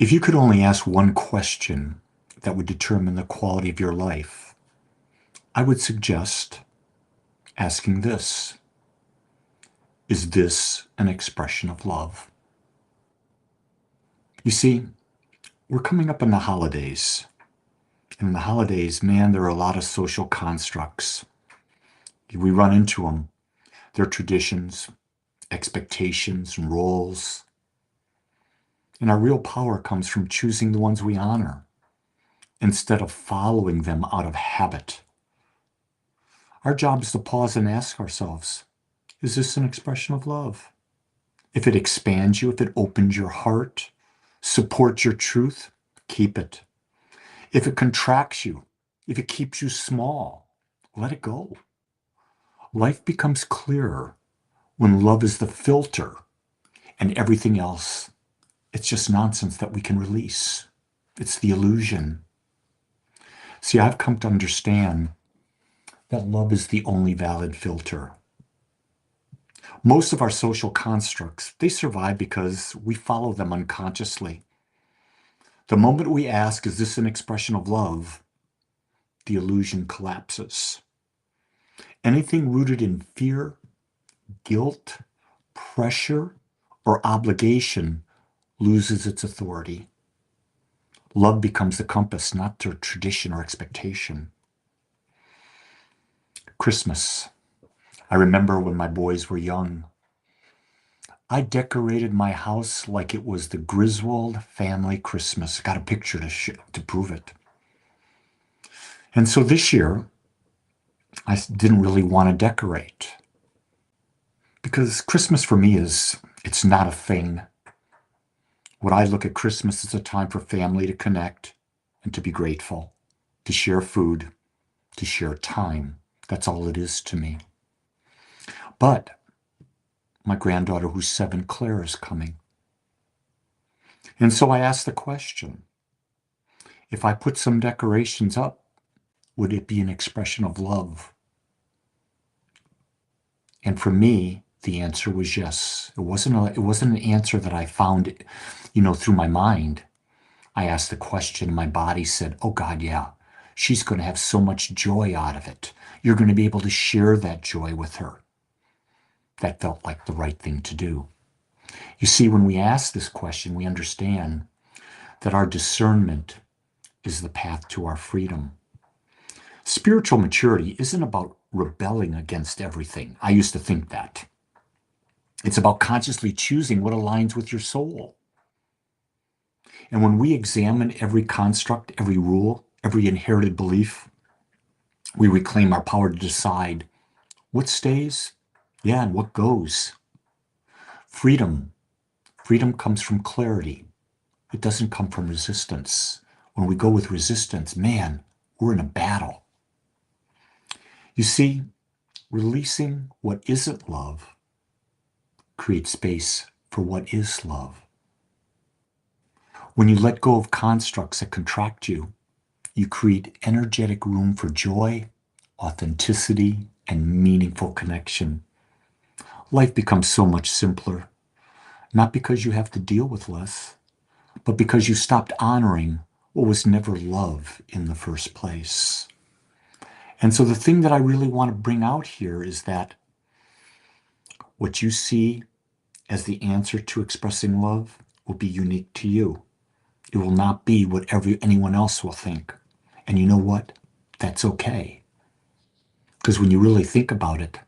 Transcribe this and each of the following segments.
If you could only ask one question that would determine the quality of your life, I would suggest asking this: is this an expression of love? You see, we're coming up on the holidays. And in the holidays, man, there are a lot of social constructs. We run into them. They're traditions, expectations, and roles. And our real power comes from choosing the ones we honor instead of following them out of habit. Our job is to pause and ask ourselves, is this an expression of love? If it expands you, if it opens your heart, supports your truth, keep it. If it contracts you, if it keeps you small, let it go. Life becomes clearer when love is the filter and everything else, it's just nonsense that we can release. It's the illusion. See, I've come to understand that love is the only valid filter. Most of our social constructs, they survive because we follow them unconsciously. The moment we ask, is this an expression of love? The illusion collapses. Anything rooted in fear, guilt, pressure, or obligation loses its authority. Love becomes the compass, not the tradition or expectation. Christmas. I remember when my boys were young, I decorated my house like it was the Griswold family Christmas. Got a picture to prove it. And so this year, I didn't really want to decorate because Christmas for me it's not a thing. What I look at Christmas as a time for family to connect and to be grateful, to share food, to share time. That's all it is to me. But my granddaughter, who's 7, Claire, is coming. And so I asked the question, if I put some decorations up, would it be an expression of love? And for me, the answer was yes. It wasn't an answer that I found, through my mind. I asked the question, and my body said, oh God, yeah, she's going to have so much joy out of it. You're going to be able to share that joy with her. That felt like the right thing to do. You see, when we ask this question, we understand that our discernment is the path to our freedom. Spiritual maturity isn't about rebelling against everything. I used to think that. It's about consciously choosing what aligns with your soul. And when we examine every construct, every rule, every inherited belief, we reclaim our power to decide what stays, and what goes. Freedom comes from clarity. It doesn't come from resistance. When we go with resistance, man, we're in a battle. You see, releasing what isn't love creates space for what is love. When you let go of constructs that contract you, you create energetic room for joy, authenticity, and meaningful connection. Life becomes so much simpler, not because you have to deal with less, but because you stopped honoring what was never love in the first place. And so the thing that I really want to bring out here is that what you see as the answer to expressing love will be unique to you. It will not be what anyone else will think. And you know what? That's okay. Because when you really think about it,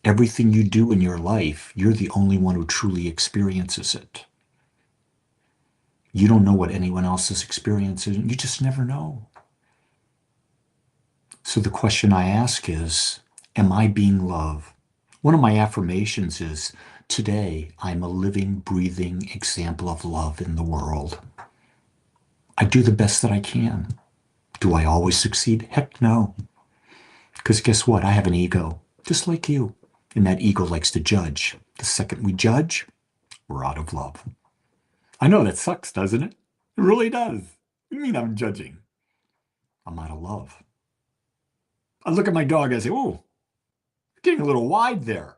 everything you do in your life, you're the only one who truly experiences it. You don't know what anyone else is experiencing. You just never know. So the question I ask is, am I being love? One of my affirmations is, today I'm a living, breathing example of love in the world. I do the best that I can. Do I always succeed? Heck no. Because guess what? I have an ego, just like you. And that ego likes to judge. The second we judge, we're out of love. I know that sucks, doesn't it? It really does. What do you mean I'm judging? I'm out of love. I look at my dog, I say, oh, getting a little wide there.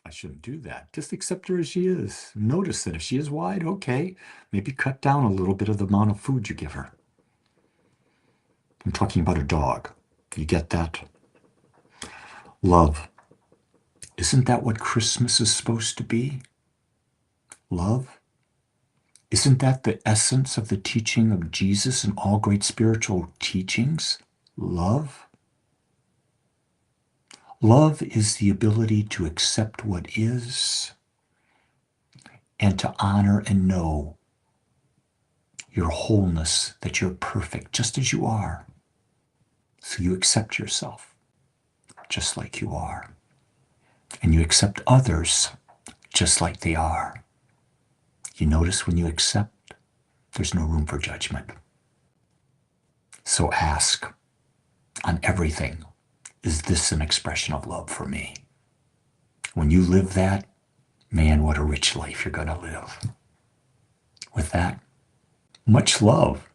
I shouldn't do that. Just accept her as she is. Notice that if she is wide, okay, maybe cut down a little bit of the amount of food you give her. I'm talking about a dog. You get that? Love. Isn't that what Christmas is supposed to be? Love? Isn't that the essence of the teaching of Jesus and all great spiritual teachings? Love? Love is the ability to accept what is and to honor and know your wholeness, that you're perfect just as you are. So you accept yourself just like you are. And you accept others just like they are. You notice when you accept, there's no room for judgment. So ask on everything, is this an expression of love for me? When you live that, man, what a rich life you're going to live. With that, much love.